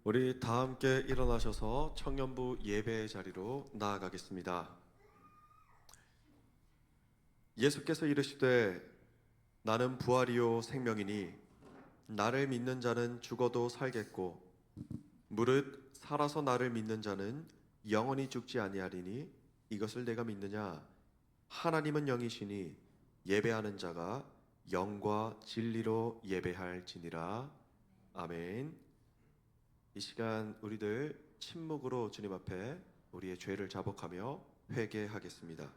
우리 다 함께 일어나셔서 청년부 예배의 자리로 나아가겠습니다. 예수께서 이르시되 나는 부활이요 생명이니 나를 믿는 자는 죽어도 살겠고 무릇 살아서 나를 믿는 자는 영원히 죽지 아니하리니 이것을 내가 믿느냐. 하나님은 영이시니 예배하는 자가 영과 진리로 예배할지니라. 아멘. 이 시간 우리들 침묵으로 주님 앞에 우리의 죄를 자복하며 회개하겠습니다.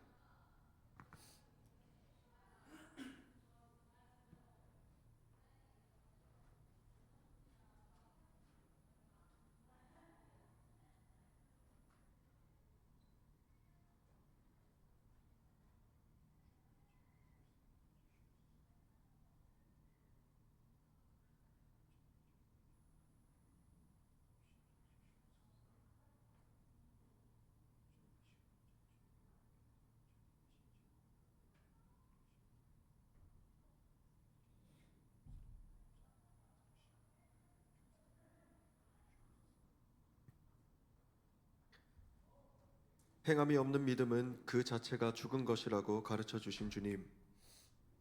행함이 없는 믿음은 그 자체가 죽은 것이라고 가르쳐 주신 주님,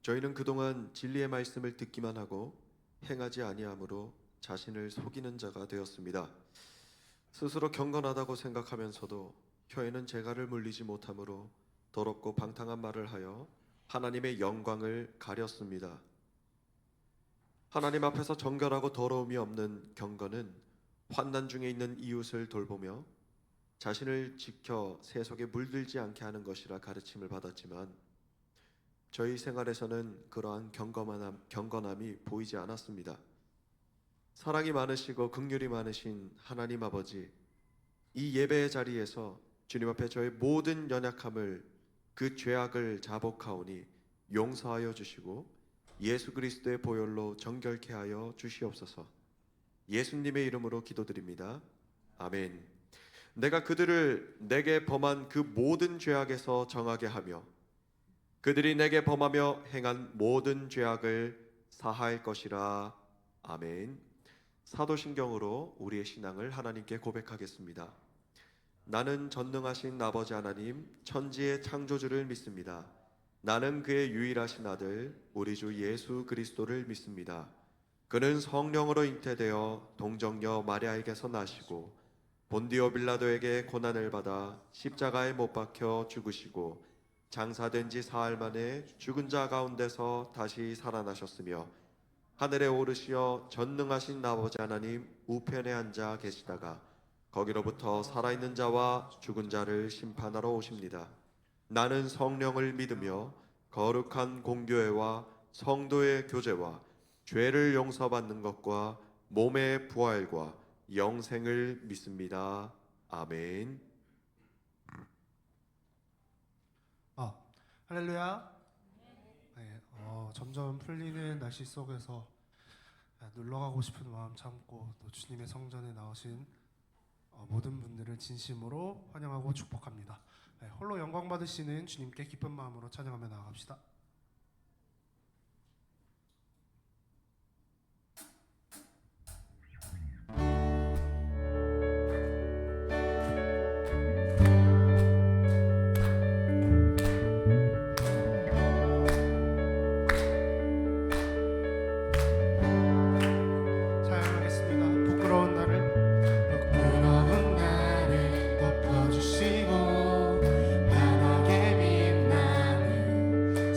저희는 그동안 진리의 말씀을 듣기만 하고 행하지 아니함으로 자신을 속이는 자가 되었습니다. 스스로 경건하다고 생각하면서도 혀에는 재갈을 물리지 못하므로 더럽고 방탕한 말을 하여 하나님의 영광을 가렸습니다. 하나님 앞에서 정결하고 더러움이 없는 경건은 환난 중에 있는 이웃을 돌보며 자신을 지켜 세속에 물들지 않게 하는 것이라 가르침을 받았지만 저희 생활에서는 그러한 경건함이 보이지 않았습니다. 사랑이 많으시고 긍휼이 많으신 하나님 아버지, 이 예배의 자리에서 주님 앞에 저의 모든 연약함을, 그 죄악을 자복하오니 용서하여 주시고 예수 그리스도의 보혈로 정결케 하여 주시옵소서. 예수님의 이름으로 기도드립니다. 아멘. 내가 그들을 내게 범한 그 모든 죄악에서 정하게 하며 그들이 내게 범하며 행한 모든 죄악을 사할 것이라. 아멘. 사도신경으로 우리의 신앙을 하나님께 고백하겠습니다. 나는 전능하신 아버지 하나님, 천지의 창조주를 믿습니다. 나는 그의 유일하신 아들 우리 주 예수 그리스도를 믿습니다. 그는 성령으로 잉태되어 동정녀 마리아에게서 나시고 본디오 빌라도에게 고난을 받아 십자가에 못 박혀 죽으시고 장사된 지 사흘 만에 죽은 자 가운데서 다시 살아나셨으며 하늘에 오르시어 전능하신 아버지 하나님 우편에 앉아 계시다가 거기로부터 살아있는 자와 죽은 자를 심판하러 오십니다. 나는 성령을 믿으며 거룩한 공교회와 성도의 교제와 죄를 용서받는 것과 몸의 부활과 영생을 믿습니다. 아멘. 할렐루야. 네, 점점 풀리는 날씨 속에서 놀러 가고 싶은 마음 참고 또 주님의 성전에 나오신 모든 분들을 진심으로 환영하고 축복합니다. 네, 홀로 영광 받으시는 주님께 기쁜 마음으로 찬양하며 나아갑시다. 덮어주시고 환하게 빛나는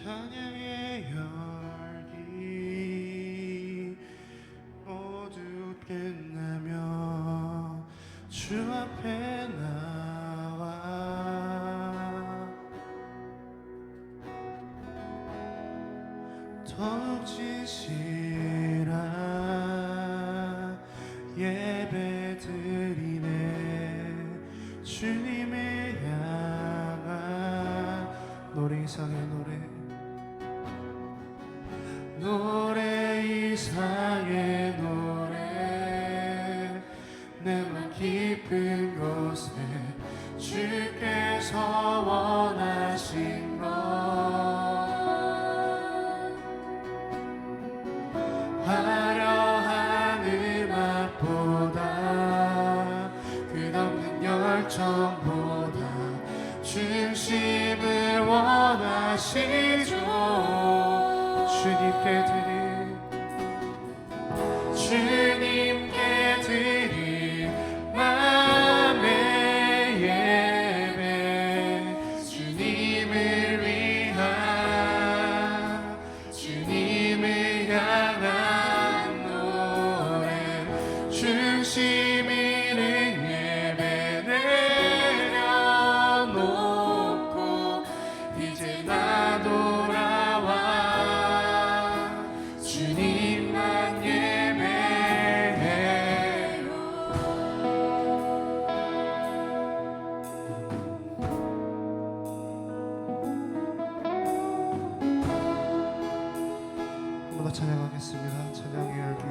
찬양의 열기 모두 끝나며 주 앞에 나와 더욱 진실한 예배 드리네. 주님을 향한 노래 이상의 노래 이상의 노래 내 맘 깊은 곳에 주께서 원하신 것 화려한 음악보다 끝없는 열정보다 중심을 원하시죠. 주님께 드릴 맘의 예배 주님을 향한 노래 중심 있는 예배 내려놓고 이제 나 돌아와 주님만 예배해요. 한 번 더 찬양하겠습니다. 찬양의 열기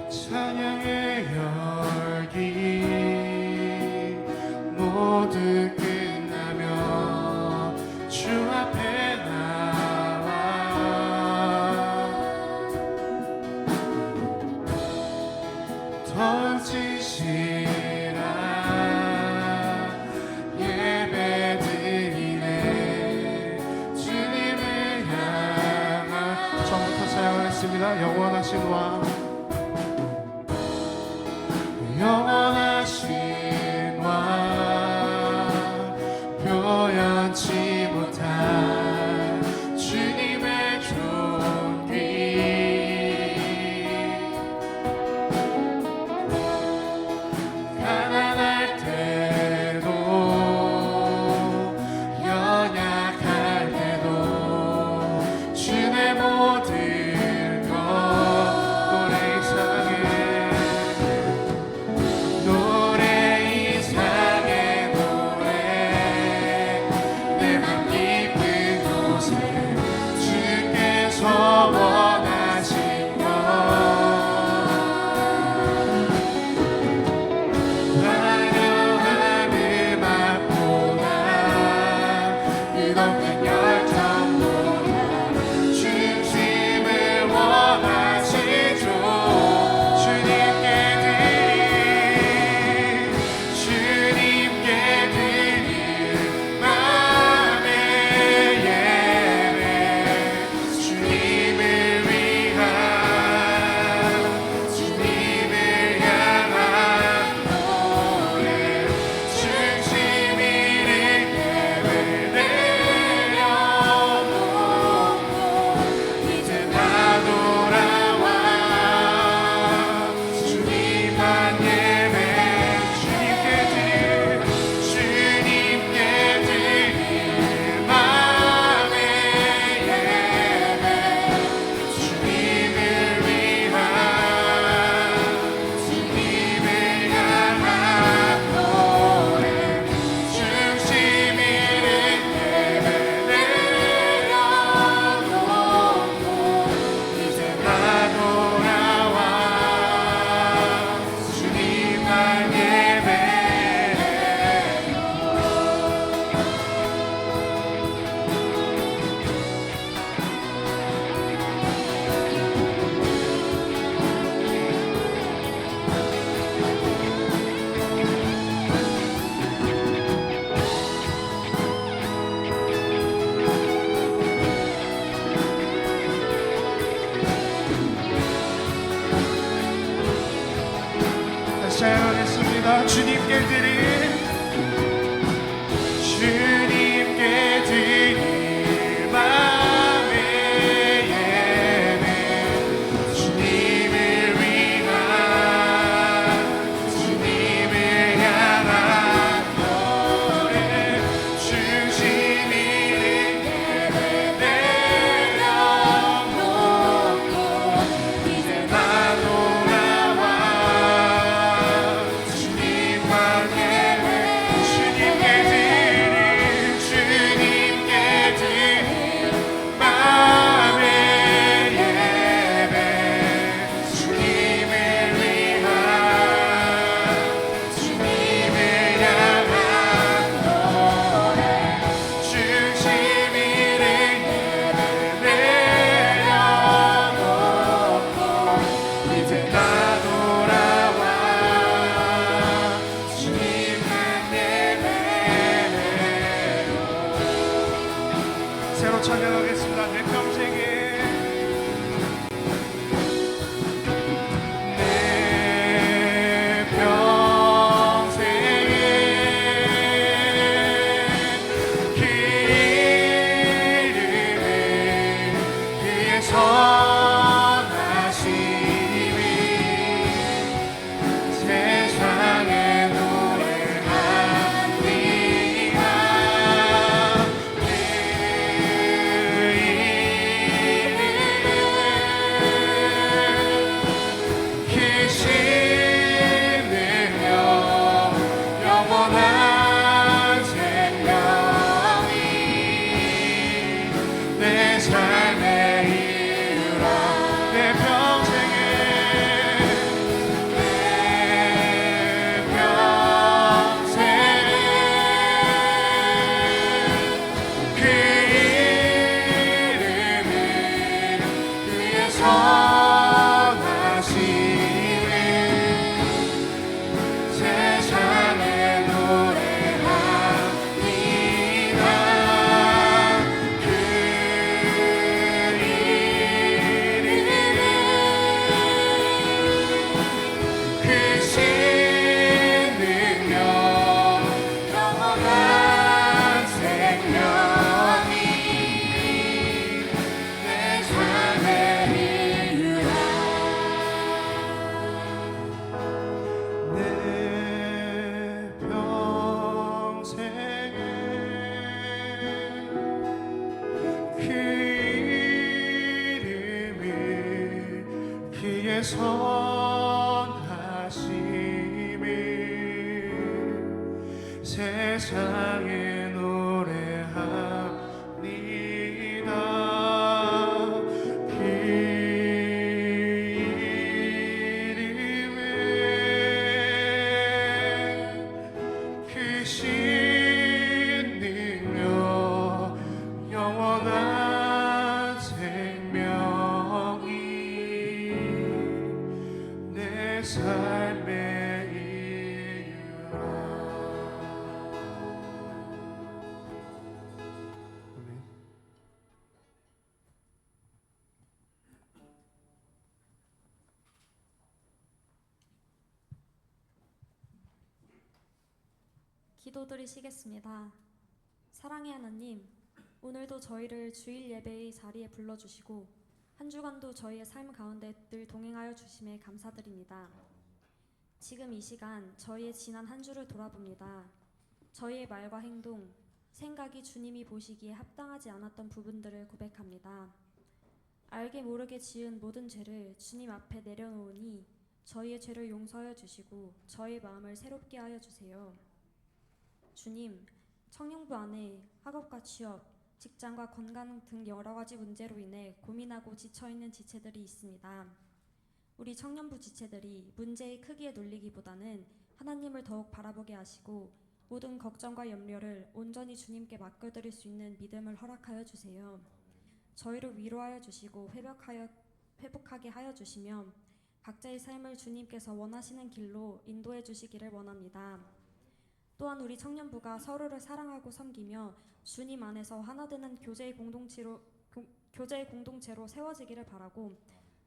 찬양의 열기 모두 끝나며 주 앞에 나와 더욱 진실한 예배 드리네. 주님을 향한 처음부터 사용하겠습니다. 영원하신 왕 영원하신 왕 표현치 못한 주님의 존귀 가난할 때도 연약할 때도 주의 모든 것 노래 이상의 노래 내 맘 깊은 곳에 주께서 원하신 것 화려한 음악보다 끝없는 열정보다 중심을 원하시죠. 주님께 드릴 맘의 예배 주님을 향한 노래 중심 있는 예배 내려놓고 이제 나 돌아와 주님만 예배 주님께 드릴 맘의 예배 주님을 향한 노래 중심 있는 예배 내려놓고 이제 나 돌아와 주님만 예배해요. 다시 찬양하겠습니다. 주님께 드릴 선하심을 세상에 노래합니다. 그 이름에 크신 능력 영원한 생명이 내 삶의 이유라. 아멘. 기도드리시겠습니다. 사랑의 하나님, 오늘도 저희를 주일 예배의 자리에 불러주시고 한 주간도 저희의 삶 가운데 늘 동행하여 주심에 감사드립니다. 지금 이 시간 저희의 지난 한 주를 돌아봅니다. 저희의 말과 행동, 생각이 주님이 보시기에 합당하지 않았던 부분들을 고백합니다. 알게 모르게 지은 모든 죄를 주님 앞에 내려놓으니 저희의 죄를 용서하여 주시고 저희 마음을 새롭게 하여 주세요. 주님, 청년부 안에 학업과 취업, 직장과 건강 등 여러 가지 문제로 인해 고민하고 지쳐있는 지체들이 있습니다. 우리 청년부 지체들이 문제의 크기에 놀리기보다는 하나님을 더욱 바라보게 하시고 모든 걱정과 염려를 온전히 주님께 맡겨드릴 수 있는 믿음을 허락하여 주세요. 저희를 위로하여 주시고 회복하게 하여 주시며 각자의 삶을 주님께서 원하시는 길로 인도해 주시기를 원합니다. 또한 우리 청년부가 서로를 사랑하고 섬기며 주님 안에서 하나되는 교제의 공동체로 세워지기를 바라고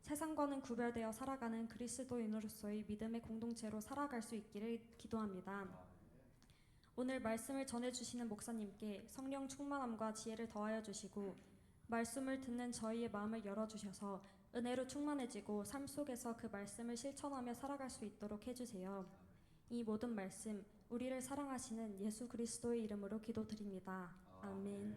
세상과는 구별되어 살아가는 그리스도인으로서의 믿음의 공동체로 살아갈 수 있기를 기도합니다. 오늘 말씀을 전해주시는 목사님께 성령 충만함과 지혜를 더하여 주시고 말씀을 듣는 저희의 마음을 열어주셔서 은혜로 충만해지고 삶 속에서 그 말씀을 실천하며 살아갈 수 있도록 해주세요. 이 모든 말씀 우리를 사랑하시는 예수 그리스도의 이름으로 기도드립니다. 아멘.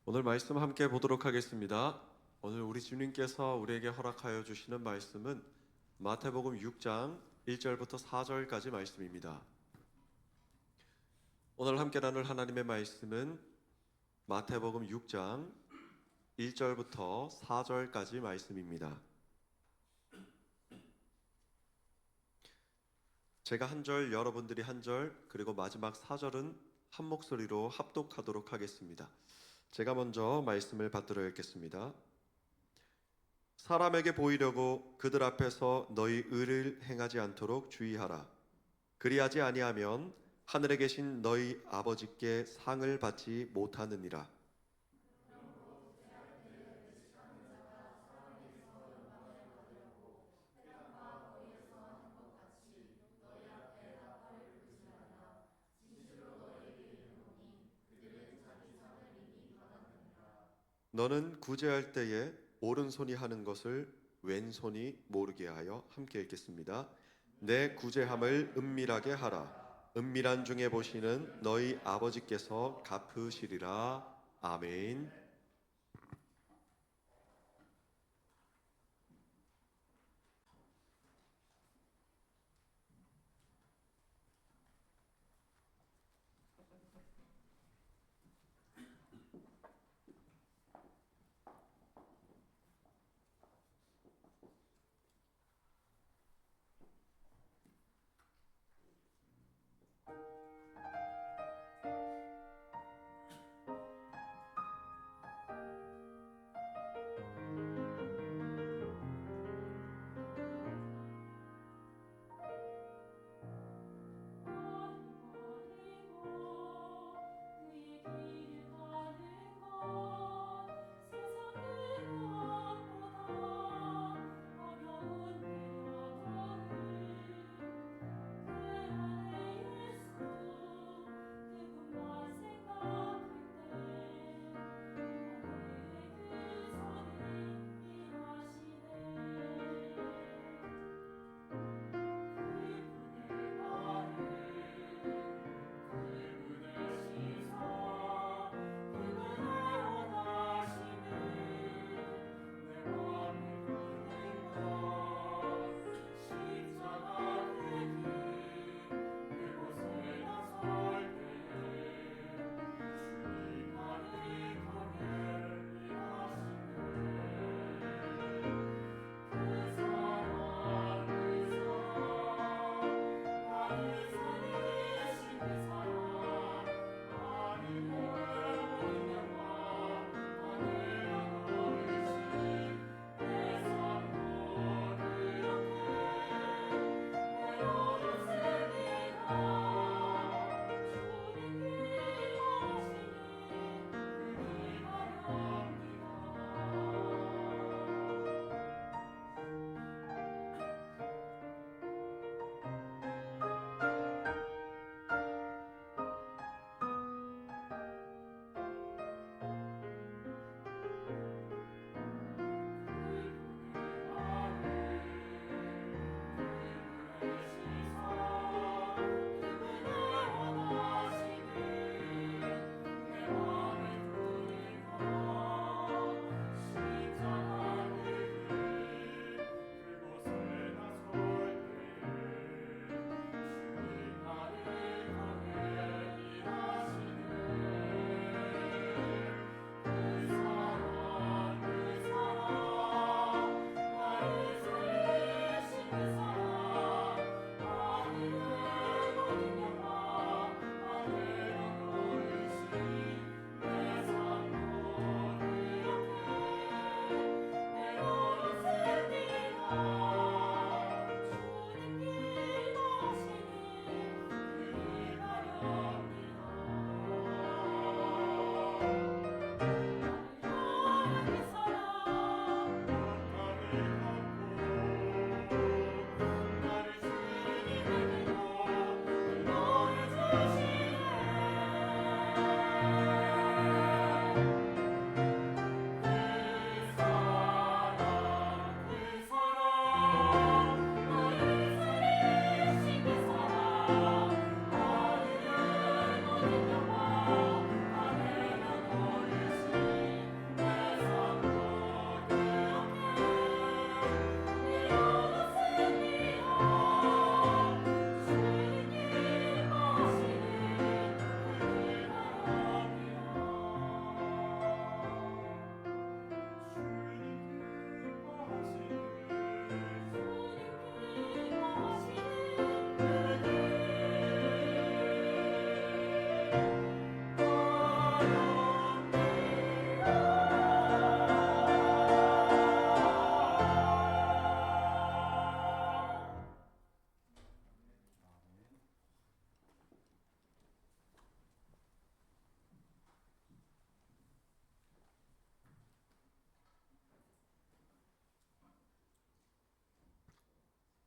오늘 말씀 함께 보도록 하겠습니다. 오늘 우리 주님께서 우리에게 허락하여 주시는 말씀은 마태복음 6장 1절부터 4절까지 말씀입니다. 오늘 함께 나눌 하나님의 말씀은 마태복음 6장 1절부터 4절까지 말씀입니다. 제가 한 절, 여러분들이 한 절, 그리고 마지막 4절은 한 목소리로 합독하도록 하겠습니다. 제가 먼저 말씀을 받들어 읽겠습니다. 사람에게 보이려고 그들 앞에서 너희 의를 행하지 않도록 주의하라. 그리하지 아니하면 하늘에 계신 너희 아버지께 상을 받지 못하느니라. 너는 구제할 때에 오른손이 하는 것을 왼손이 모르게 하여 함께 읽겠습니다. 내 구제함을 은밀하게 하라. 은밀한 중에 보시는 너희 아버지께서 갚으시리라. 아멘.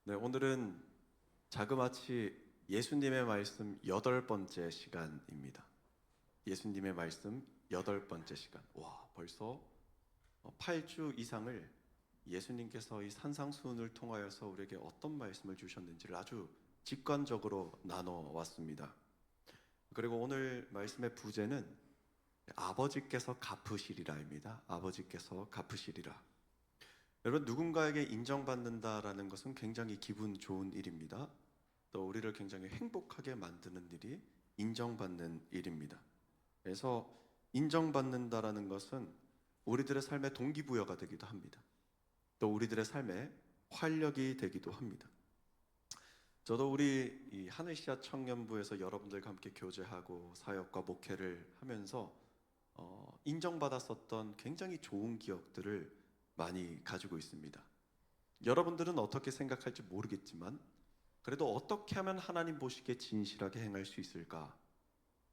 네, 오늘은 자그마치 예수님의 말씀 8번째 시간입니다. 예수님의 말씀 8번째 시간. 와, 벌써 8주 이상을 예수님께서 이 산상수훈을 통하여서 우리에게 어떤 말씀을 주셨는지를 아주 직관적으로 나눠 왔습니다. 그리고 오늘 말씀의 부제는 아버지께서 갚으시리라입니다. 아버지께서 갚으시리라. 여러분, 누군가에게 인정받는다라는 것은 굉장히 기분 좋은 일입니다. 또 우리를 굉장히 행복하게 만드는 일이 인정받는 일입니다. 그래서 인정받는다라는 것은 우리들의 삶의 동기부여가 되기도 합니다. 또 우리들의 삶의 활력이 되기도 합니다. 저도 우리 이 하늘시야 청년부에서 여러분들과 함께 교제하고 사역과 목회를 하면서 인정받았었던 굉장히 좋은 기억들을 많이 가지고 있습니다. 여러분들은 어떻게 생각할지 모르겠지만 그래도 어떻게 하면 하나님 보시기에 진실하게 행할 수 있을까?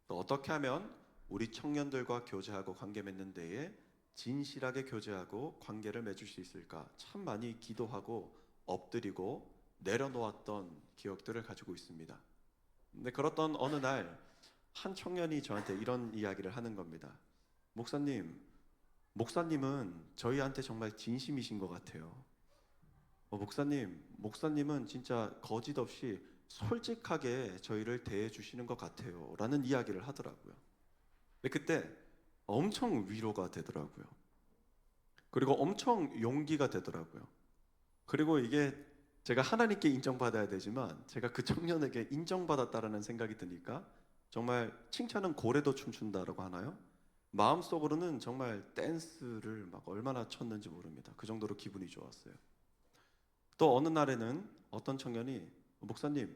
또 어떻게 하면 우리 청년들과 교제하고 관계 맺는 데에 진실하게 교제하고 관계를 맺을 수 있을까? 참 많이 기도하고 엎드리고 내려놓았던 기억들을 가지고 있습니다. 근데 그렇던 어느 날 한 청년이 저한테 이런 이야기를 하는 겁니다. 목사님은 저희한테 정말 진심이신 것 같아요. 목사님은 진짜 거짓 없이 솔직하게 저희를 대해 주시는 것 같아요. 라는 이야기를 하더라고요. 근데 그때 엄청 위로가 되더라고요. 그리고 엄청 용기가 되더라고요. 그리고 이게 제가 하나님께 인정받아야 되지만 제가 그 청년에게 인정받았다라는 생각이 드니까 정말 칭찬은 고래도 춤춘다라고 하나요? 마음속으로는 정말 댄스를 막 얼마나 췄는지 모릅니다. 그 정도로 기분이 좋았어요. 또 어느 날에는 어떤 청년이 목사님,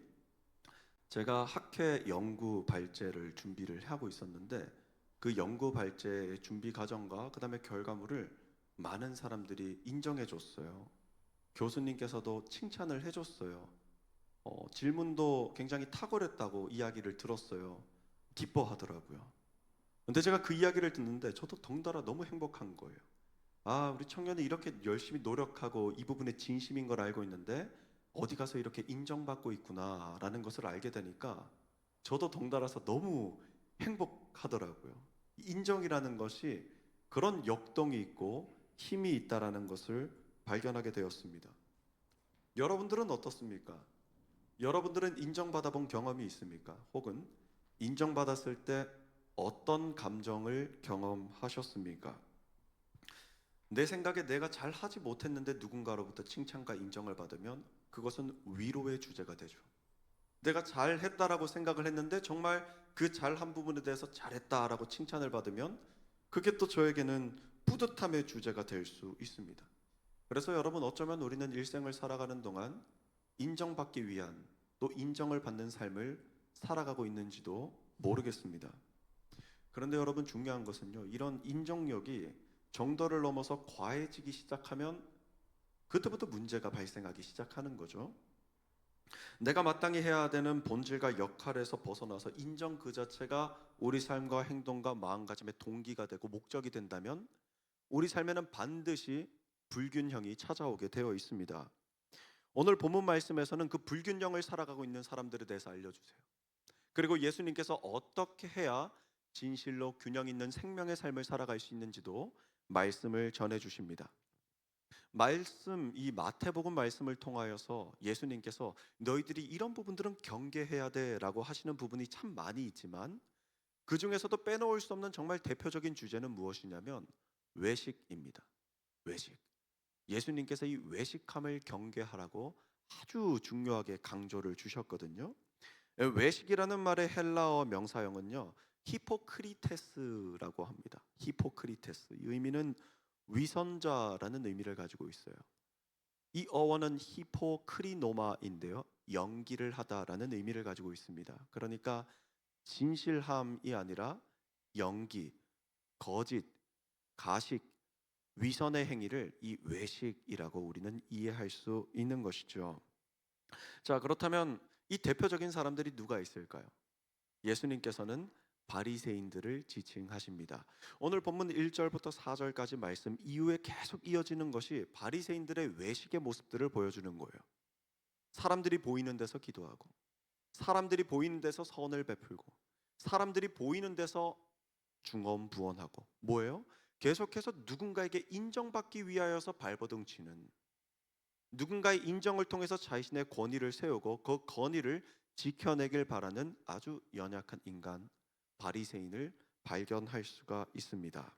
제가 학회 연구 발제를 준비를 하고 있었는데 그 연구 발제의 준비 과정과 그 다음에 결과물을 많은 사람들이 인정해 줬어요. 교수님께서도 칭찬을 해줬어요. 질문도 굉장히 탁월했다고 이야기를 들었어요. 기뻐하더라고요. 근데 제가 그 이야기를 듣는데 저도 덩달아 너무 행복한 거예요. 아, 우리 청년이 이렇게 열심히 노력하고 이 부분에 진심인 걸 알고 있는데 어디 가서 이렇게 인정받고 있구나라는 것을 알게 되니까 저도 덩달아서 너무 행복하더라고요. 인정이라는 것이 그런 역동이 있고 힘이 있다라는 것을 발견하게 되었습니다. 여러분들은 어떻습니까? 여러분들은 인정받아 본 경험이 있습니까? 혹은 인정받았을 때 어떤 감정을 경험하셨습니까? 내 생각에 내가 잘 하지 못했는데 누군가로부터 칭찬과 인정을 받으면 그것은 위로의 주제가 되죠. 내가 잘했다라고 생각을 했는데 정말 그 잘한 부분에 대해서 잘했다라고 칭찬을 받으면 그게 또 저에게는 뿌듯함의 주제가 될 수 있습니다. 그래서 여러분, 어쩌면 우리는 일생을 살아가는 동안 인정받기 위한 또 인정을 받는 삶을 살아가고 있는지도 모르겠습니다. 그런데 여러분, 중요한 것은요, 이런 인정력이 정도를 넘어서 과해지기 시작하면 그때부터 문제가 발생하기 시작하는 거죠. 내가 마땅히 해야 되는 본질과 역할에서 벗어나서 인정 그 자체가 우리 삶과 행동과 마음가짐의 동기가 되고 목적이 된다면 우리 삶에는 반드시 불균형이 찾아오게 되어 있습니다. 오늘 본문 말씀에서는 그 불균형을 살아가고 있는 사람들에 대해서 알려주세요. 그리고 예수님께서 어떻게 해야 진실로 균형 있는 생명의 삶을 살아갈 수 있는지도 말씀을 전해 주십니다. 이 마태복음 말씀을 통하여서 예수님께서 너희들이 이런 부분들은 경계해야 돼라고 하시는 부분이 참 많이 있지만 그 중에서도 빼놓을 수 없는 정말 대표적인 주제는 무엇이냐면 외식입니다. 외식. 예수님께서 이 외식함을 경계하라고 아주 중요하게 강조를 주셨거든요. 외식이라는 말의 헬라어 명사형은요, 히포크리테스라고 합니다. 히포크리테스. 이 의미는 위선자라는 의미를 가지고 있어요. 이 어원은 히포크리노마인데요, 연기를 하다라는 의미를 가지고 있습니다. 그러니까 진실함이 아니라 연기, 거짓, 가식, 위선의 행위를 이 외식이라고 우리는 이해할 수 있는 것이죠. 자, 그렇다면 이 대표적인 사람들이 누가 있을까요? 예수님께서는 바리새인들을 지칭하십니다. 오늘 본문 1절부터 4절까지 말씀 이후에 계속 이어지는 것이 바리새인들의 외식의 모습들을 보여주는 거예요. 사람들이 보이는 데서 기도하고, 사람들이 보이는 데서 선을 베풀고, 사람들이 보이는 데서 중언부언하고, 뭐예요? 계속해서 누군가에게 인정받기 위하여서 발버둥 치는, 누군가의 인정을 통해서 자신의 권위를 세우고 그 권위를 지켜내길 바라는 아주 연약한 인간 바리새인을 발견할 수가 있습니다.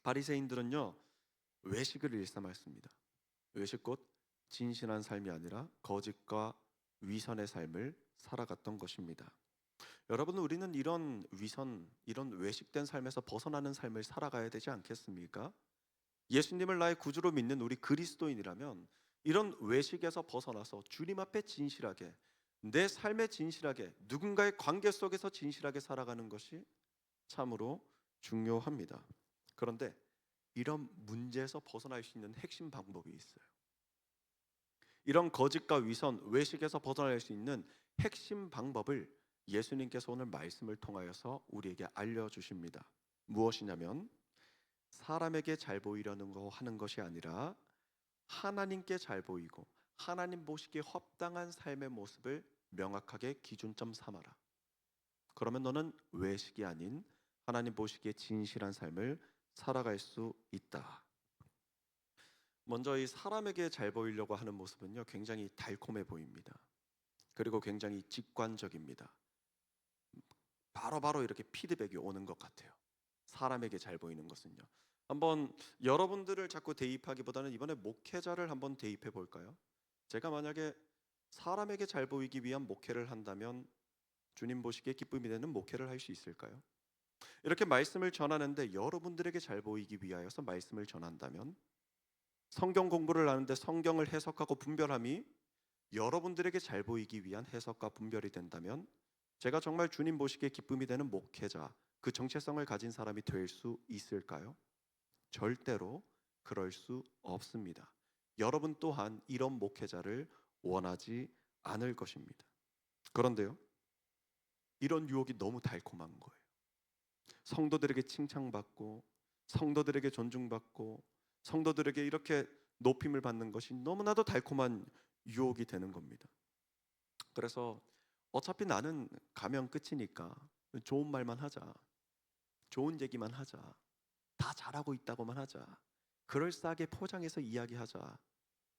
바리새인들은요, 외식을 일삼았습니다. 외식 곧 진실한 삶이 아니라 거짓과 위선의 삶을 살아갔던 것입니다. 여러분, 우리는 이런 위선, 이런 외식된 삶에서 벗어나는 삶을 살아가야 되지 않겠습니까? 예수님을 나의 구주로 믿는 우리 그리스도인이라면 이런 외식에서 벗어나서 주님 앞에 진실하게, 내 삶에 진실하게, 누군가의 관계 속에서 진실하게 살아가는 것이 참으로 중요합니다. 그런데 이런 문제에서 벗어날 수 있는 핵심 방법이 있어요. 이런 거짓과 위선, 외식에서 벗어날 수 있는 핵심 방법을 예수님께서 오늘 말씀을 통하여서 우리에게 알려주십니다. 무엇이냐면 사람에게 잘 보이려는 거 하는 것이 아니라 하나님께 잘 보이고 하나님 보시기에 합당한 삶의 모습을 명확하게 기준점 삼아라. 그러면 너는 외식이 아닌 하나님 보시기에 진실한 삶을 살아갈 수 있다. 먼저 이 사람에게 잘 보이려고 하는 모습은요, 굉장히 달콤해 보입니다. 그리고 굉장히 직관적입니다. 바로바로 이렇게 피드백이 오는 것 같아요. 사람에게 잘 보이는 것은요. 한번 여러분들을 자꾸 대입하기보다는 이번에 목회자를 한번 대입해 볼까요? 제가 만약에 사람에게 잘 보이기 위한 목회를 한다면 주님 보시기에 기쁨이 되는 목회를 할 수 있을까요? 이렇게 말씀을 전하는데 여러분들에게 잘 보이기 위하여서 말씀을 전한다면, 성경 공부를 하는데 성경을 해석하고 분별함이 여러분들에게 잘 보이기 위한 해석과 분별이 된다면 제가 정말 주님 보시기에 기쁨이 되는 목회자, 그 정체성을 가진 사람이 될 수 있을까요? 절대로 그럴 수 없습니다. 여러분 또한 이런 목회자를 원하지 않을 것입니다. 그런데요, 이런 유혹이 너무 달콤한 거예요. 성도들에게 칭찬받고, 성도들에게 존중받고, 성도들에게 이렇게 높임을 받는 것이 너무나도 달콤한 유혹이 되는 겁니다. 그래서 어차피 나는 가면 끝이니까 좋은 말만 하자, 좋은 얘기만 하자, 다 잘하고 있다고만 하자, 그럴싸하게 포장해서 이야기하자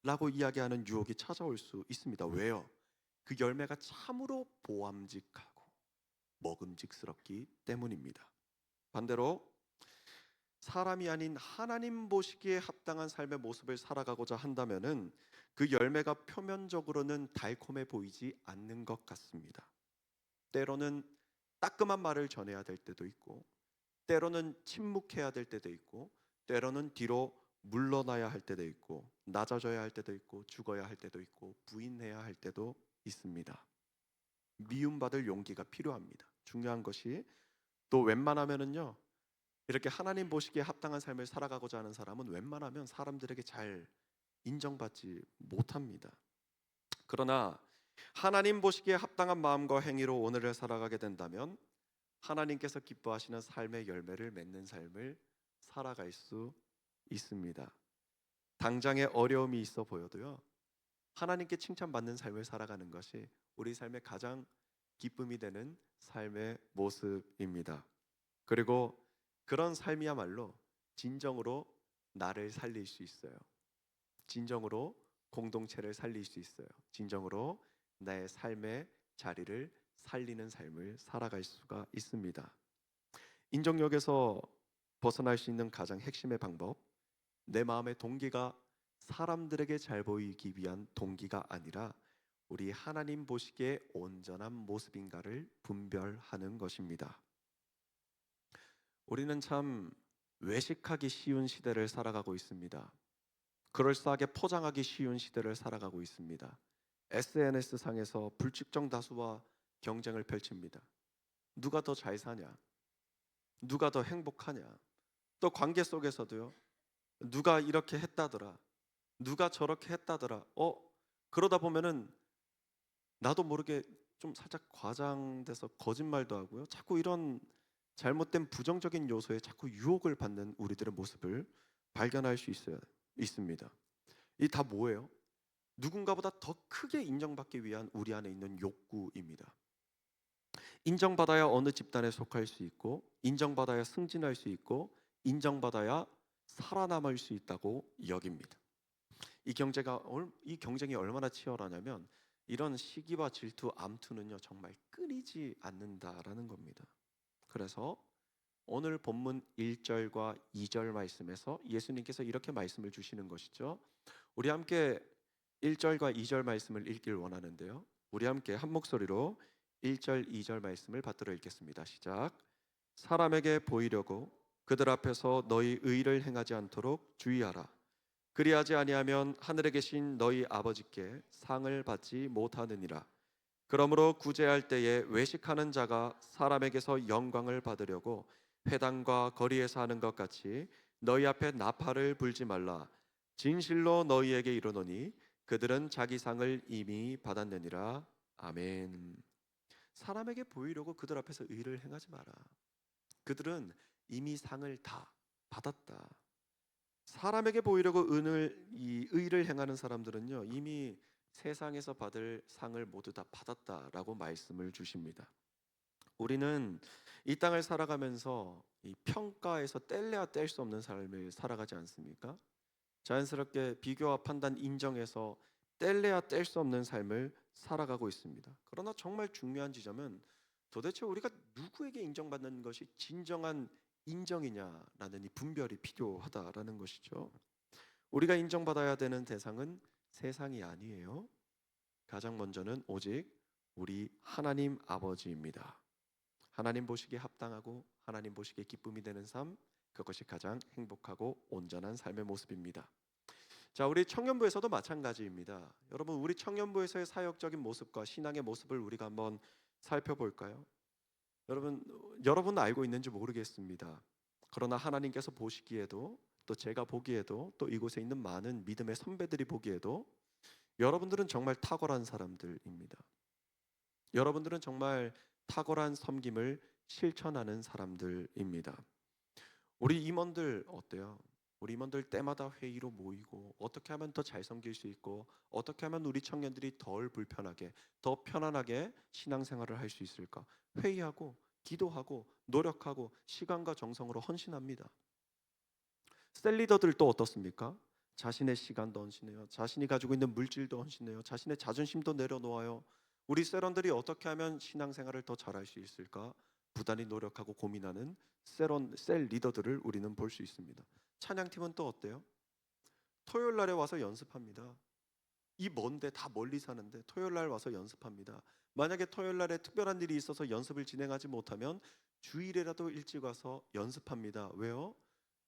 라고 이야기하는 유혹이 찾아올 수 있습니다. 왜요? 그 열매가 참으로 보암직하고 먹음직스럽기 때문입니다. 반대로 사람이 아닌 하나님 보시기에 합당한 삶의 모습을 살아가고자 한다면은 그 열매가 표면적으로는 달콤해 보이지 않는 것 같습니다. 때로는 따끔한 말을 전해야 될 때도 있고, 때로는 침묵해야 될 때도 있고, 때로는 뒤로 물러나야 할 때도 있고, 낮아져야 할 때도 있고, 죽어야 할 때도 있고, 부인해야 할 때도 있습니다. 미움받을 용기가 필요합니다. 중요한 것이 또 웬만하면은요, 이렇게 하나님 보시기에 합당한 삶을 살아가고자 하는 사람은 웬만하면 사람들에게 잘 인정받지 못합니다. 그러나 하나님 보시기에 합당한 마음과 행위로 오늘을 살아가게 된다면 하나님께서 기뻐하시는 삶의 열매를 맺는 삶을 살아갈 수 있습니다. 당장에 어려움이 있어 보여도요, 하나님께 칭찬받는 삶을 살아가는 것이 우리 삶의 가장 기쁨이 되는 삶의 모습입니다. 그리고 그런 삶이야말로 진정으로 나를 살릴 수 있어요. 진정으로 공동체를 살릴 수 있어요. 진정으로 나의 삶의 자리를 살리는 삶을 살아갈 수가 있습니다. 인정력에서 벗어날 수 있는 가장 핵심의 방법, 내 마음의 동기가 사람들에게 잘 보이기 위한 동기가 아니라 우리 하나님 보시기에 온전한 모습인가를 분별하는 것입니다. 우리는 참 외식하기 쉬운 시대를 살아가고 있습니다. 그럴싸하게 포장하기 쉬운 시대를 살아가고 있습니다. SNS 상에서 불특정 다수와 경쟁을 펼칩니다. 누가 더 잘 사냐? 누가 더 행복하냐? 또 관계 속에서도요. 누가 이렇게 했다더라. 누가 저렇게 했다더라. 그러다 보면은 나도 모르게 좀 살짝 과장돼서 거짓말도 하고요. 자꾸 이런 잘못된 부정적인 요소에 자꾸 유혹을 받는 우리들의 모습을 발견할 수 있습니다. 이 다 뭐예요? 누군가보다 더 크게 인정받기 위한 우리 안에 있는 욕구입니다. 인정받아야 어느 집단에 속할 수 있고, 인정받아야 승진할 수 있고, 인정받아야 살아남을 수 있다고 여깁니다. 이 경쟁이 얼마나 치열하냐면 이런 시기와 질투, 암투는요 정말 끊이지 않는다라는 겁니다. 그래서 오늘 본문 1절과 2절 말씀에서 예수님께서 이렇게 말씀을 주시는 것이죠. 우리 함께 1절과 2절 말씀을 읽길 원하는데요. 우리 함께 한 목소리로 1절, 2절 말씀을 받들어 읽겠습니다. 시작. 사람에게 보이려고 그들 앞에서 너희 의를 행하지 않도록 주의하라. 그리하지 아니하면 하늘에 계신 너희 아버지께 상을 받지 못하느니라. 그러므로 구제할 때에 외식하는 자가 사람에게서 영광을 받으려고 회당과 거리에서 하는 것 같이 너희 앞에 나팔을 불지 말라. 진실로 너희에게 이르노니 그들은 자기 상을 이미 받았느니라. 아멘. 사람에게 보이려고 그들 앞에서 의를 행하지 마라. 그들은 이미 상을 다 받았다. 사람에게 보이려고 의를 행하는 사람들은요 이미 세상에서 받을 상을 모두 다 받았다라고 말씀을 주십니다. 우리는 이 땅을 살아가면서 이 평가에서 뗄래야 뗄 수 없는 삶을 살아가지 않습니까? 자연스럽게 비교와 판단, 인정에서 뗄래야 뗄 수 없는 삶을 살아가고 있습니다. 그러나 정말 중요한 지점은 도대체 우리가 누구에게 인정받는 것이 진정한 인정이냐라는 이 분별이 필요하다라는 것이죠. 우리가 인정받아야 되는 대상은 세상이 아니에요. 가장 먼저는 오직 우리 하나님 아버지입니다. 하나님 보시기에 합당하고 하나님 보시기에 기쁨이 되는 삶, 그것이 가장 행복하고 온전한 삶의 모습입니다. 자, 우리 청년부에서도 마찬가지입니다. 여러분, 우리 청년부에서의 사역적인 모습과 신앙의 모습을 우리가 한번 살펴볼까요? 여러분 알고 있는지 모르겠습니다. 그러나 하나님께서 보시기에도 또 제가 보기에도 또 이곳에 있는 많은 믿음의 선배들이 보기에도 여러분들은 정말 탁월한 사람들입니다. 여러분들은 정말 탁월한 섬김을 실천하는 사람들입니다. 우리 임원들 어때요? 우리 임원들 때마다 회의로 모이고 어떻게 하면 더 잘 섬길 수 있고 어떻게 하면 우리 청년들이 덜 불편하게 더 편안하게 신앙생활을 할 수 있을까 회의하고 기도하고 노력하고 시간과 정성으로 헌신합니다. 셀리더들 또 어떻습니까? 자신의 시간도 헌신해요. 자신이 가지고 있는 물질도 헌신해요. 자신의 자존심도 내려놓아요. 우리 셀원들이 어떻게 하면 신앙생활을 더 잘할 수 있을까 부단히 노력하고 고민하는 셀 리더들을 우리는 볼 수 있습니다. 찬양팀은 또 어때요? 토요일 날에 와서 연습합니다. 이 먼데 다 멀리 사는데 토요일 날 와서 연습합니다. 만약에 토요일 날에 특별한 일이 있어서 연습을 진행하지 못하면 주일에라도 일찍 와서 연습합니다. 왜요?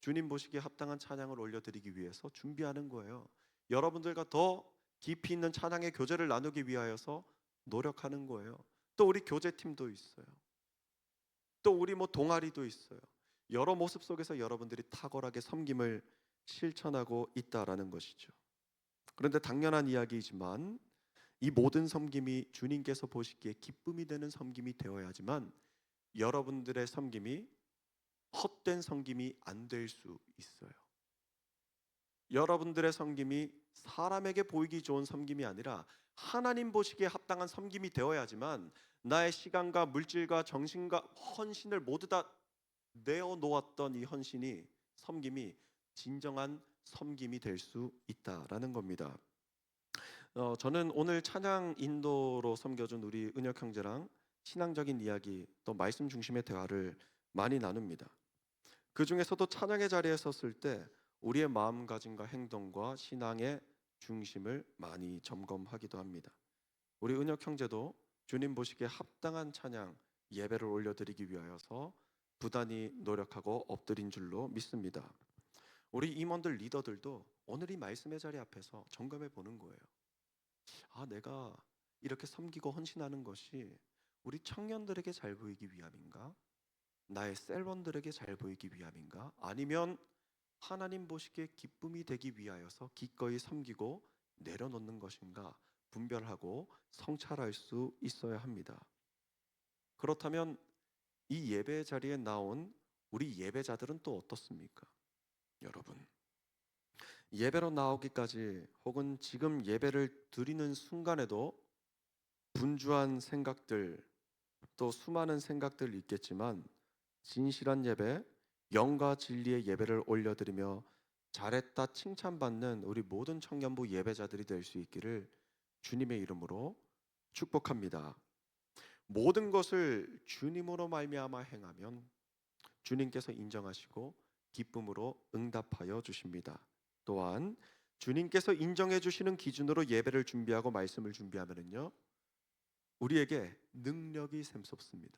주님 보시기에 합당한 찬양을 올려드리기 위해서 준비하는 거예요. 여러분들과 더 깊이 있는 찬양의 교제를 나누기 위하여서 노력하는 거예요. 또 우리 교제팀도 있어요. 또 우리 동아리도 있어요. 여러 모습 속에서 여러분들이 탁월하게 섬김을 실천하고 있다라는 것이죠. 그런데 당연한 이야기이지만 이 모든 섬김이 주님께서 보시기에 기쁨이 되는 섬김이 되어야지만 여러분들의 섬김이 헛된 섬김이 안 될 수 있어요. 여러분들의 섬김이 사람에게 보이기 좋은 섬김이 아니라 하나님 보시기에 합당한 섬김이 되어야지만 나의 시간과 물질과 정신과 헌신을 모두 다 내어놓았던 이 섬김이 진정한 섬김이 될 수 있다라는 겁니다. 저는 오늘 찬양 인도로 섬겨준 우리 은혁 형제랑 신앙적인 이야기 또 말씀 중심의 대화를 많이 나눕니다. 그 중에서도 찬양의 자리에 섰을 때 우리의 마음가짐과 행동과 신앙의 중심을 많이 점검하기도 합니다. 우리 은혁 형제도 주님 보시기에 합당한 찬양 예배를 올려드리기 위하여서 부단히 노력하고 엎드린 줄로 믿습니다. 우리 임원들 리더들도 오늘 이 말씀의 자리 앞에서 점검해 보는 거예요. 내가 이렇게 섬기고 헌신하는 것이 우리 청년들에게 잘 보이기 위함인가? 나의 셀원들에게 잘 보이기 위함인가? 아니면 하나님 보시기에 기쁨이 되기 위하여서 기꺼이 섬기고 내려놓는 것인가? 분별하고 성찰할 수 있어야 합니다. 그렇다면 이 예배 자리에 나온 우리 예배자들은 또 어떻습니까? 여러분, 예배로 나오기까지 혹은 지금 예배를 드리는 순간에도 분주한 생각들 또 수많은 생각들 있겠지만 진실한 예배, 영과 진리의 예배를 올려드리며 잘했다 칭찬받는 우리 모든 청년부 예배자들이 될 수 있기를 주님의 이름으로 축복합니다. 모든 것을 주님으로 말미암아 행하면 주님께서 인정하시고 기쁨으로 응답하여 주십니다. 또한 주님께서 인정해 주시는 기준으로 예배를 준비하고 말씀을 준비하면은요, 우리에게 능력이 샘솟습니다.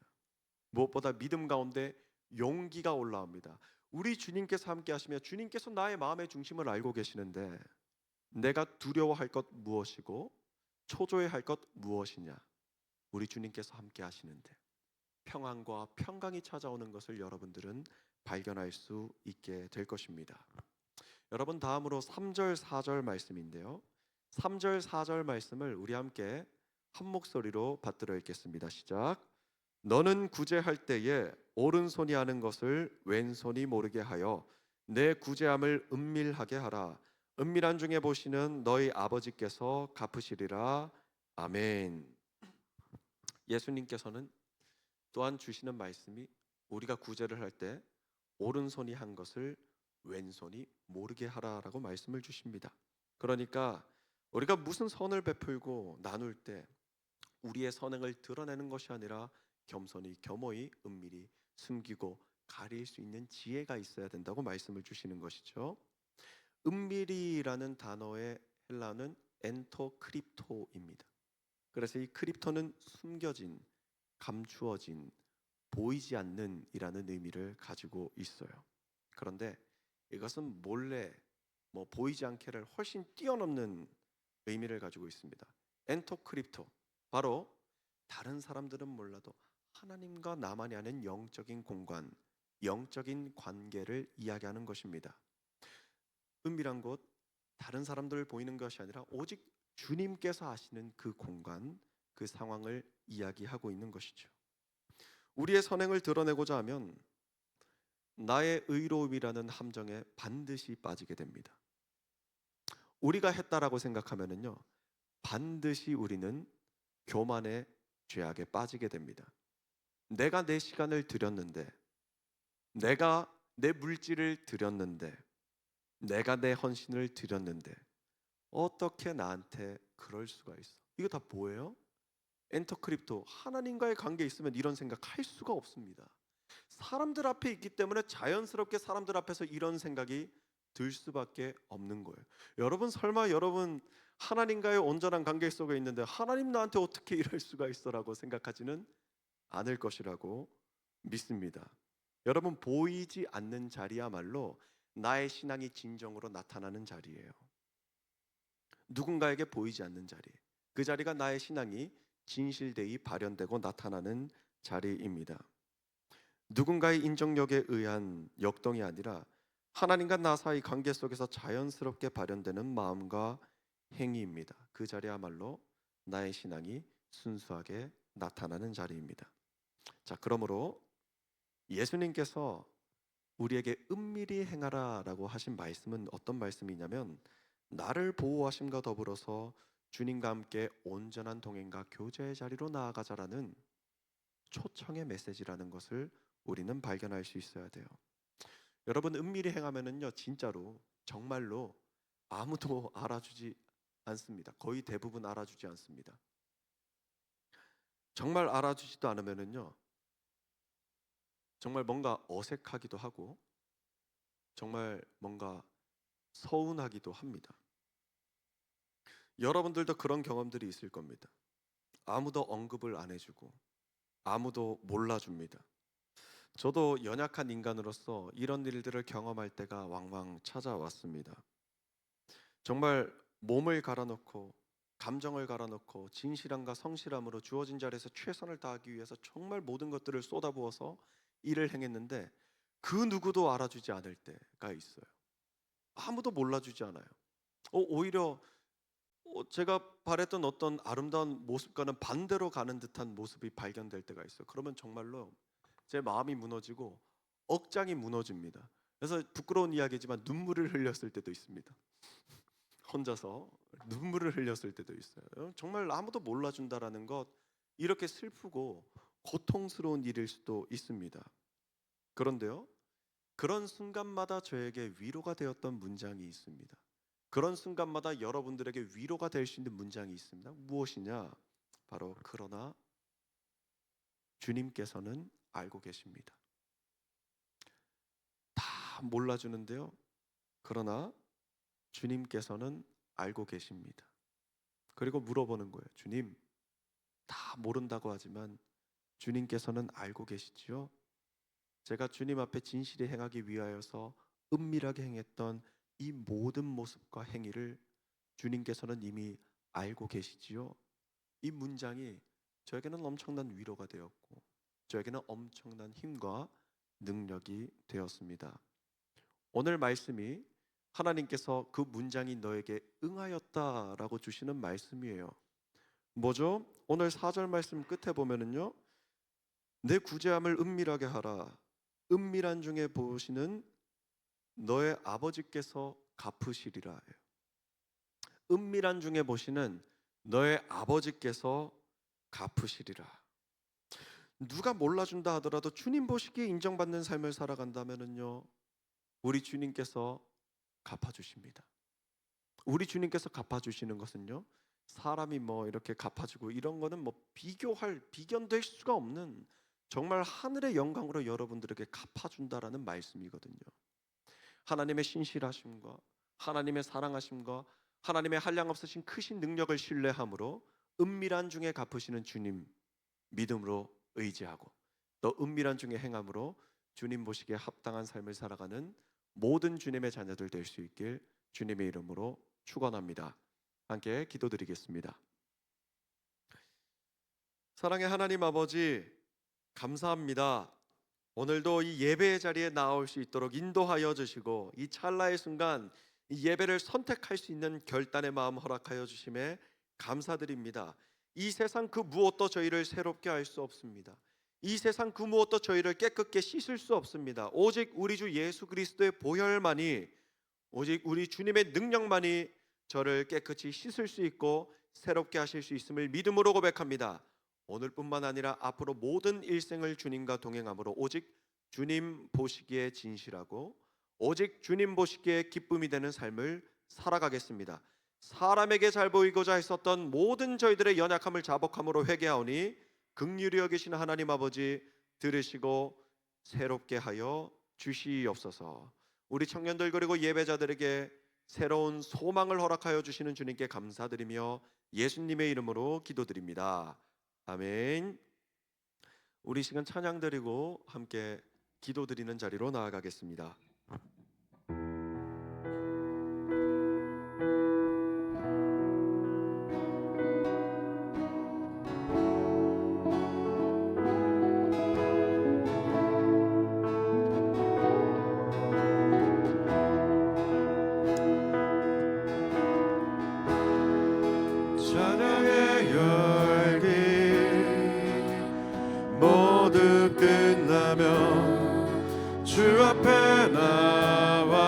무엇보다 믿음 가운데 용기가 올라옵니다. 우리 주님께서 함께 하시며 주님께서 나의 마음의 중심을 알고 계시는데 내가 두려워할 것 무엇이고 초조해할 것 무엇이냐? 우리 주님께서 함께 하시는데 평안과 평강이 찾아오는 것을 여러분들은 발견할 수 있게 될 것입니다. 여러분, 다음으로 3절 4절 말씀인데요, 3절 4절 말씀을 우리 함께 한 목소리로 받들어 읽겠습니다. 시작. 너는 구제할 때에 오른손이 하는 것을 왼손이 모르게 하여 내 구제함을 은밀하게 하라. 은밀한 중에 보시는 너희 아버지께서 갚으시리라. 아멘. 예수님께서는 또한 주시는 말씀이 우리가 구제를 할 때 오른손이 한 것을 왼손이 모르게 하라라고 말씀을 주십니다. 그러니까 우리가 무슨 선을 베풀고 나눌 때 우리의 선행을 드러내는 것이 아니라 겸손히 겸허히 은밀히 숨기고 가릴 수 있는 지혜가 있어야 된다고 말씀을 주시는 것이죠. 은밀히라는 단어의 헬라어는 엔토크립토입니다. 그래서 이 크립토는 숨겨진, 감추어진, 보이지 않는 이라는 의미를 가지고 있어요. 그런데 이것은 몰래 보이지 않게를 훨씬 뛰어넘는 의미를 가지고 있습니다. 엔토크립토, 바로 다른 사람들은 몰라도 하나님과 나만이 아는 영적인 공간, 영적인 관계를 이야기하는 것입니다. 은밀한 곳, 다른 사람들 보이는 것이 아니라 오직 주님께서 아시는 그 공간, 그 상황을 이야기하고 있는 것이죠. 우리의 선행을 드러내고자 하면 나의 의로움이라는 함정에 반드시 빠지게 됩니다. 우리가 했다라고 생각하면은요, 반드시 우리는 교만의 죄악에 빠지게 됩니다. 내가 내 시간을 드렸는데, 내가 내 물질을 드렸는데, 내가 내 헌신을 드렸는데 어떻게 나한테 그럴 수가 있어? 이거 다 뭐예요? 엔터크립토, 하나님과의 관계에 있으면 이런 생각 할 수가 없습니다. 사람들 앞에 있기 때문에 자연스럽게 사람들 앞에서 이런 생각이 들 수밖에 없는 거예요. 여러분, 설마 여러분 하나님과의 온전한 관계 속에 있는데 하나님 나한테 어떻게 이럴 수가 있어라고 생각하지는 않을 것이라고 믿습니다. 여러분, 보이지 않는 자리야말로 나의 신앙이 진정으로 나타나는 자리예요. 누군가에게 보이지 않는 자리, 그 자리가 나의 신앙이 진실되이 발현되고 나타나는 자리입니다. 누군가의 인정력에 의한 역동이 아니라 하나님과 나 사이 관계 속에서 자연스럽게 발현되는 마음과 행위입니다. 그 자리야말로 나의 신앙이 순수하게 나타나는 자리입니다. 자, 그러므로 예수님께서 우리에게 은밀히 행하라라고 하신 말씀은 어떤 말씀이냐면, 나를 보호하심과 더불어서 주님과 함께 온전한 동행과 교제의 자리로 나아가자라는 초청의 메시지라는 것을 우리는 발견할 수 있어야 돼요. 여러분, 은밀히 행하면은요, 진짜로 정말로 아무도 알아주지 않습니다. 거의 대부분 알아주지 않습니다. 정말 알아주지도 않으면은요, 정말 뭔가 어색하기도 하고 정말 뭔가 서운하기도 합니다. 여러분들도 그런 경험들이 있을 겁니다. 아무도 언급을 안 해주고 아무도 몰라줍니다. 저도 연약한 인간으로서 이런 일들을 경험할 때가 왕왕 찾아왔습니다. 정말 몸을 갈아넣고 감정을 갈아넣고 진실함과 성실함으로 주어진 자리에서 최선을 다하기 위해서 정말 모든 것들을 쏟아부어서 일을 행했는데 그 누구도 알아주지 않을 때가 있어요. 아무도 몰라주지 않아요. 오히려 제가 바랬던 어떤 아름다운 모습과는 반대로 가는 듯한 모습이 발견될 때가 있어요. 그러면 정말로 제 마음이 무너지고 억장이 무너집니다. 그래서 부끄러운 이야기지만 눈물을 흘렸을 때도 있습니다. 혼자서 눈물을 흘렸을 때도 있어요. 정말 아무도 몰라준다라는 것, 이렇게 슬프고 고통스러운 일일 수도 있습니다. 그런데요, 그런 순간마다 저에게 위로가 되었던 문장이 있습니다. 그런 순간마다 여러분들에게 위로가 될 수 있는 문장이 있습니다. 무엇이냐? 바로 그러나 주님께서는 알고 계십니다. 다 몰라주는데요, 그러나 주님께서는 알고 계십니다. 그리고 물어보는 거예요. 주님, 다 모른다고 하지만 주님께서는 알고 계시지요? 제가 주님 앞에 진실히 행하기 위하여서 은밀하게 행했던 이 모든 모습과 행위를 주님께서는 이미 알고 계시지요? 이 문장이 저에게는 엄청난 위로가 되었고 저에게는 엄청난 힘과 능력이 되었습니다. 오늘 말씀이 하나님께서 그 문장이 너에게 응하였다라고 주시는 말씀이에요. 뭐죠? 오늘 4절 말씀 끝에 보면은요, 내 구제함을 은밀하게 하라. 은밀한 중에 보시는 너의 아버지께서 갚으시리라 해요. 은밀한 중에 보시는 너의 아버지께서 갚으시리라. 누가 몰라준다 하더라도 주님 보시기에 인정받는 삶을 살아간다면은요, 우리 주님께서 갚아주십니다. 우리 주님께서 갚아주시는 것은요, 사람이 뭐 이렇게 갚아주고 이런 거는 뭐 비견될 수가 없는 정말 하늘의 영광으로 여러분들에게 갚아준다라는 말씀이거든요. 하나님의 신실하심과 하나님의 사랑하심과 하나님의 한량없으신 크신 능력을 신뢰함으로 은밀한 중에 갚으시는 주님 믿음으로 의지하고 또 은밀한 중에 행함으로 주님 보시기에 합당한 삶을 살아가는 모든 주님의 자녀들 될 수 있길 주님의 이름으로 축원합니다. 함께 기도드리겠습니다. 사랑의 하나님 아버지, 감사합니다. 오늘도 이 예배의 자리에 나올 수 있도록 인도하여 주시고 이 찰나의 순간 이 예배를 선택할 수 있는 결단의 마음 허락하여 주심에 감사드립니다. 이 세상 그 무엇도 저희를 새롭게 할 수 없습니다. 이 세상 그 무엇도 저희를 깨끗게 씻을 수 없습니다. 오직 우리 주 예수 그리스도의 보혈만이, 오직 우리 주님의 능력만이 저를 깨끗이 씻을 수 있고 새롭게 하실 수 있음을 믿음으로 고백합니다. 오늘뿐만 아니라 앞으로 모든 일생을 주님과 동행함으로 오직 주님 보시기에 진실하고 오직 주님 보시기에 기쁨이 되는 삶을 살아가겠습니다. 사람에게 잘 보이고자 했었던 모든 저희들의 연약함을 자복함으로 회개하오니 긍휼히 여기시는 하나님 아버지, 들으시고 새롭게 하여 주시옵소서. 우리 청년들 그리고 예배자들에게 새로운 소망을 허락하여 주시는 주님께 감사드리며 예수님의 이름으로 기도드립니다. 아멘. 우리 시간 찬양 드리고 함께 기도드리는 자리로 나아가겠습니다. 찬양의 열기 모두 끝나면 주 앞에 나와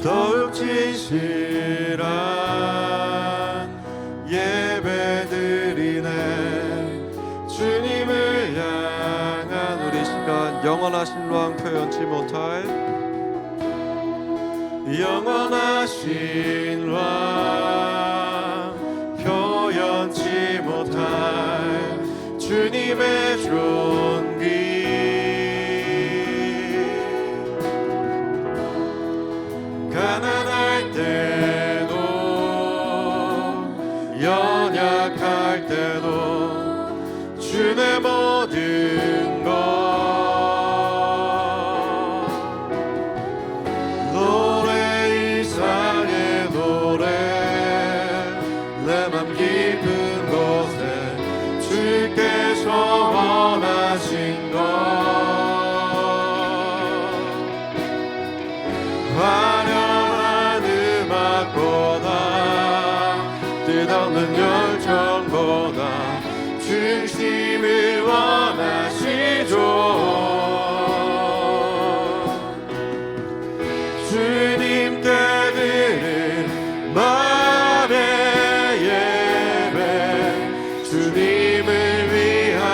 더욱 진실한 예배 드리네. 주님을 향한 우리 시간 영원하신 왕 표현치 못할 영원하신 왕 표현치 못할 주님의 존귀 가난할 때도 연약할 때도 주의 모든 것 노래 이상의 노래 내 맘 깊은 곳에 주께서 원하신 것 화려한 음악보다 뜻없는 열정보다 중심을 원하시죠. 주님께 드린 마음의 예배 주님을 위한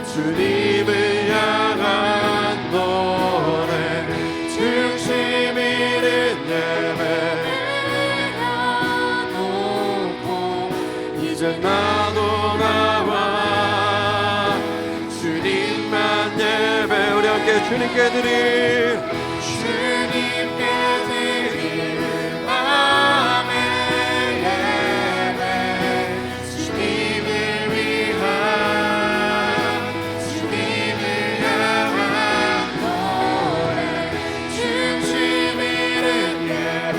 주님을 향한 노래 중심 있는 예배 놓고 이제 나도 나와 주님만 예배 우리 함께 주님께 드린 마음의 예배 주님을 위한 주님을 향한 노래 중심 있는 예배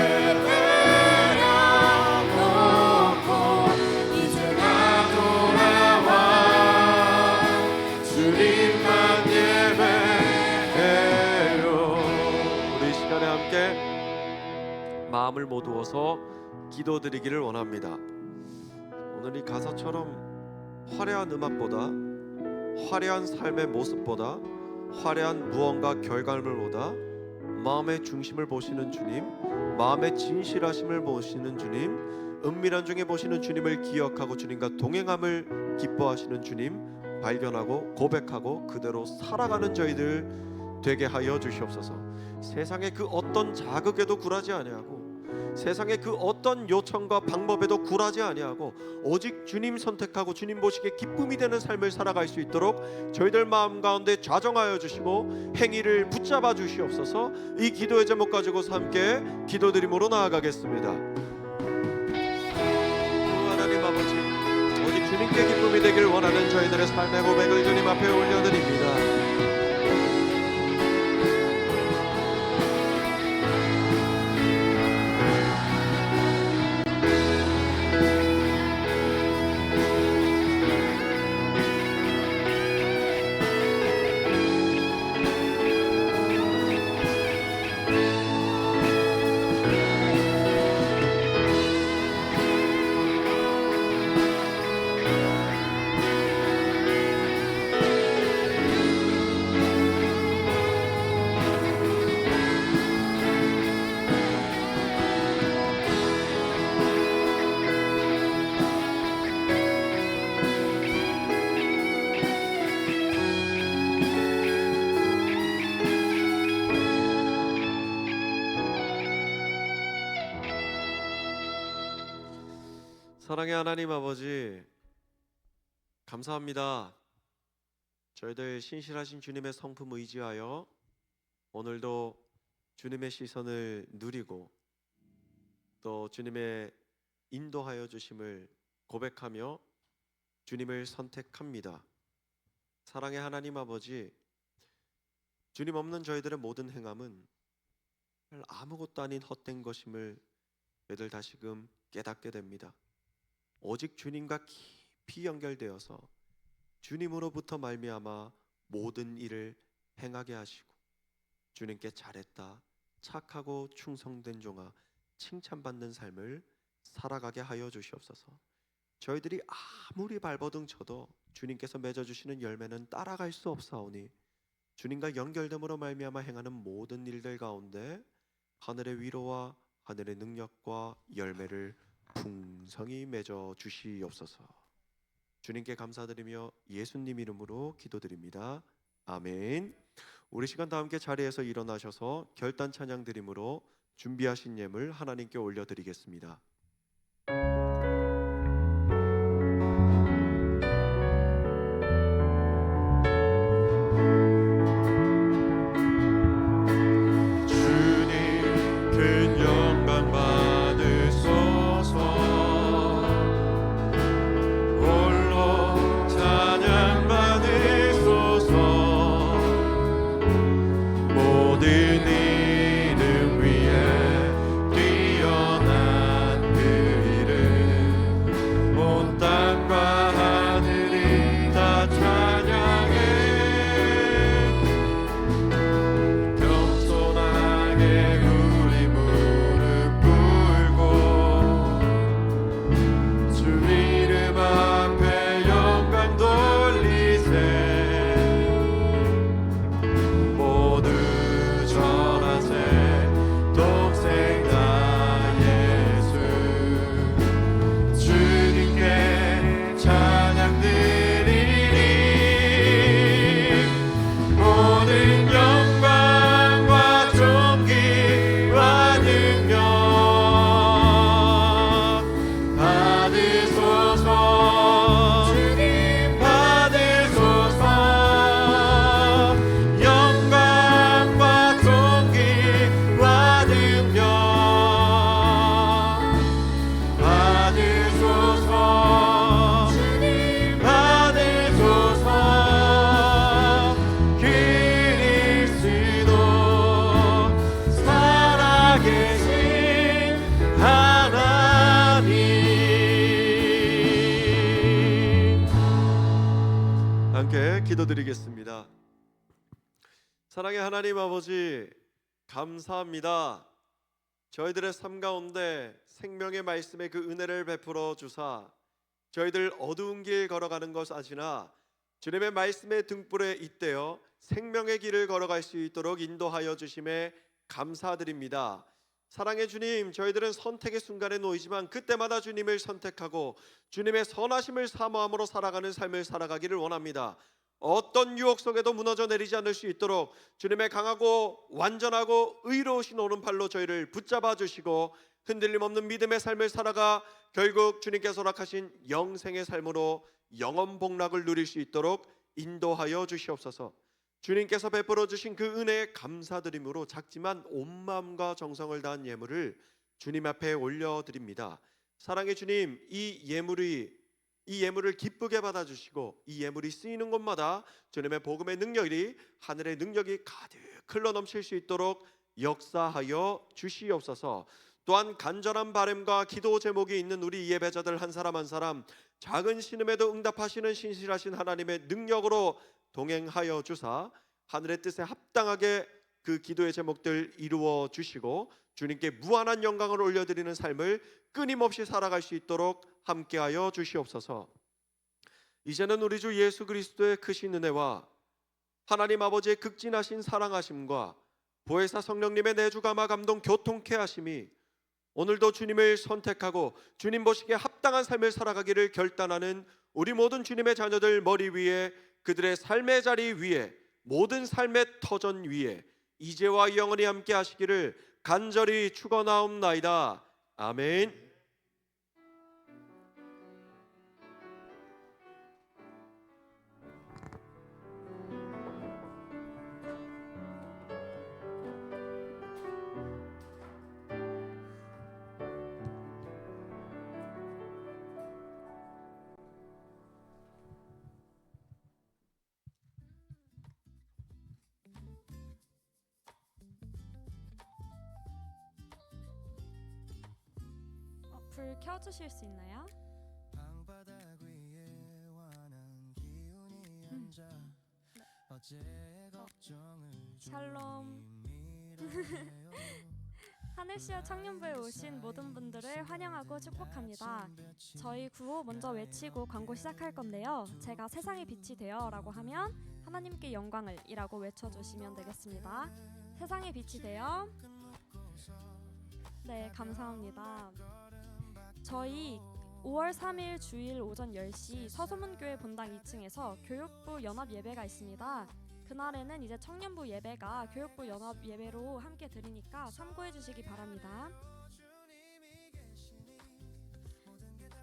내려놓고 이제 나도 나와 주님만 예배해요. 우리 이 시간에 함께 마음을 모두어서 기도드리기를 원합니다. 오늘 이 가사처럼 화려한 음악보다 화려한 삶의 모습보다 화려한 무언가 결과물보다 마음의 중심을 보시는 주님, 마음의 진실하심을 보시는 주님, 은밀한 중에 보시는 주님을 기억하고 주님과 동행함을 기뻐하시는 주님 발견하고 고백하고 그대로 살아가는 저희들 되게 하여 주시옵소서. 세상의 그 어떤 자극에도 굴하지 아니하고 세상의 그 어떤 요청과 방법에도 굴하지 아니하고 오직 주님 선택하고 주님 보시기에 기쁨이 되는 삶을 살아갈 수 있도록 저희들 마음 가운데 좌정하여 주시고 행위를 붙잡아 주시옵소서. 이 기도의 제목 가지고서 함께 기도드림으로 나아가겠습니다. 하나님 아버지, 오직 주님께 기쁨이 되길 원하는 저희들의 삶의 고백을 주님 앞에 올려드립니다. 사랑의 하나님 아버지, 감사합니다. 저희들 신실하신 주님의 성품 의지하여 오늘도 주님의 시선을 누리고 또 주님의 인도하여 주심을 고백하며 주님을 선택합니다. 사랑의 하나님 아버지, 주님 없는 저희들의 모든 행함은 아무것도 아닌 헛된 것임을 저희들 다시금 깨닫게 됩니다. 오직 주님과 깊이 연결되어서 주님으로부터 말미암아 모든 일을 행하게 하시고 주님께 잘했다, 착하고 충성된 종아, 칭찬받는 삶을 살아가게 하여 주시옵소서. 저희들이 아무리 발버둥 쳐도 주님께서 맺어주시는 열매는 따라갈 수 없사오니 주님과 연결됨으로 말미암아 행하는 모든 일들 가운데 하늘의 위로와 하늘의 능력과 열매를 풍성히 맺어 주시옵소서. 주님께 감사드리며 예수님 이름으로 기도드립니다. 아멘. 우리 시간 다 함께 자리에서 일어나셔서 결단 찬양 드림으로 준비하신 예물 하나님께 올려드리겠습니다. 주님 큰 영광 받으소서. 홀로 찬양 받으소서. 모든 이름 위에 뛰어난 그 이름, 온 땅과 하늘이 다 찬양해. 겸손하게 우리 무릎 꿇고 주 이름 앞에 영광 돌리세. 모두 전하세 동생 나 예수. 주님께 찬양 드리리. 모든 영광과 존귀와 능력 받으소서. 주님 받으소서. 영광과 존귀와 능력 받으소서. 주님 받으소서. 그리스도 살아계신 하나님. 함께 기도드리겠습니다. 사랑의 하나님 아버지, 감사합니다. 저희들의 삶 가운데 생명의 말씀의 그 은혜를 베풀어 주사 저희들 어두운 길 걸어가는 것 아시나 주님의 말씀의 등불에 잇대어 생명의 길을 걸어갈 수 있도록 인도하여 주심에 감사드립니다. 사랑의 주님, 저희들은 선택의 순간에 놓이지만 그때마다 주님을 선택하고 주님의 선하심을 사모함으로 살아가는 삶을 살아가기를 원합니다. 어떤 유혹 속에도 무너져 내리지 않을 수 있도록 주님의 강하고 완전하고 의로우신 오른팔로 저희를 붙잡아 주시고 흔들림 없는 믿음의 삶을 살아가 결국 주님께서 허락하신 영생의 삶으로 영원 복락을 누릴 수 있도록 인도하여 주시옵소서. 주님께서 베풀어 주신 그 은혜에 감사드림으로 작지만 온 마음과 정성을 다한 예물을 주님 앞에 올려드립니다. 사랑의 주님, 이 예물을 기쁘게 받아주시고 이 예물이 쓰이는 곳마다 주님의 복음의 능력이, 하늘의 능력이 가득 흘러넘칠 수 있도록 역사하여 주시옵소서. 또한 간절한 바람과 기도 제목이 있는 우리 예배자들 한 사람 한 사람 작은 신음에도 응답하시는 신실하신 하나님의 능력으로 동행하여 주사 하늘의 뜻에 합당하게 그 기도의 제목들 이루어 주시고 주님께 무한한 영광을 올려드리는 삶을 끊임없이 살아갈 수 있도록 함께하여 주시옵소서. 이제는 우리 주 예수 그리스도의 크신 은혜와 하나님 아버지의 극진하신 사랑하심과 보혜사 성령님의 내주감화 감동 교통케 하심이 오늘도 주님을 선택하고 주님 보시기에 합당한 삶을 살아가기를 결단하는 우리 모든 주님의 자녀들 머리 위에, 그들의 삶의 자리 위에, 모든 삶의 터전 위에 이제와 영원히 함께 하시기를 간절히 축원하옵나이다. 아멘. 불 켜주실 수 있나요? 방바닥 위에 환한 기운이 앉아 어제의 걱정을 샬롬. 밀어내요. 하늘시어 청년부에 오신 모든 분들을 환영하고 축복합니다. 저희 구호 먼저 외치고 광고 시작할 건데요. 제가 세상의 빛이 되어 라고 하면 하나님께 영광을 이라고 외쳐주시면 되겠습니다. 세상의 빛이 되어. 네, 감사합니다. 저희 5월 3일 주일 오전 10시 서소문교회 본당 2층에서 교육부 연합 예배가 있습니다. 그날에는 이제 청년부 예배가 교육부 연합 예배로 함께 드리니까 참고해 주시기 바랍니다.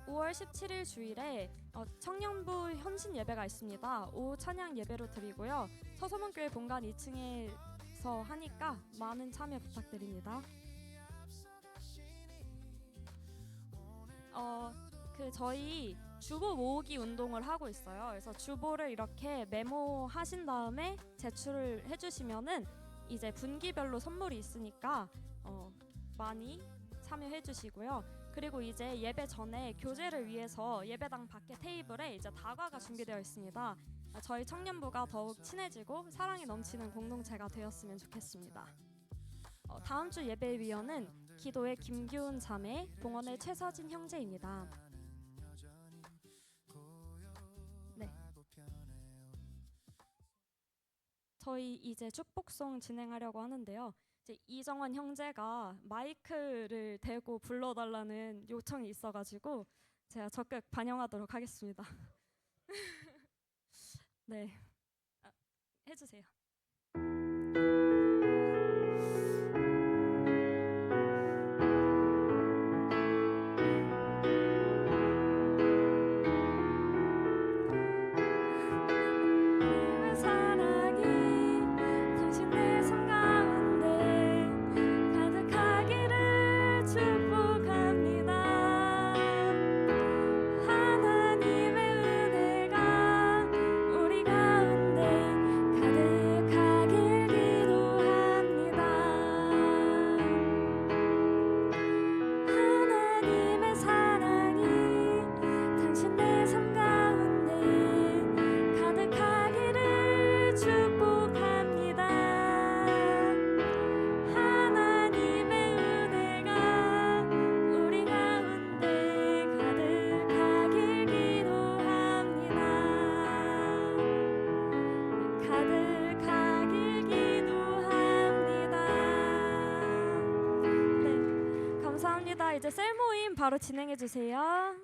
5월 17일 주일에 청년부 헌신 예배가 있습니다. 오후 찬양 예배로 드리고요. 서소문교회 본관 2층에서 하니까 많은 참여 부탁드립니다. 저희 주보 모으기 운동을 하고 있어요. 그래서 주보를 이렇게 메모하신 다음에 제출을 해주시면은 이제 분기별로 선물이 있으니까 많이 참여해 주시고요. 그리고 이제 예배 전에 교제를 위해서 예배당 밖에 테이블에 이제 다과가 준비되어 있습니다. 저희 청년부가 더욱 친해지고 사랑이 넘치는 공동체가 되었으면 좋겠습니다. 다음 주 예배위원은 기도의 김규훈 자매, 봉헌의 최서진 형제입니다. 네. 저희 이제 축복송 진행하려고 하는데요. 이제 이정원 형제가 마이크를 대고 불러달라는 요청이 있어가지고 제가 적극 반영하도록 하겠습니다. 네, 해주세요. 이제 셀 모임 바로 진행해 주세요.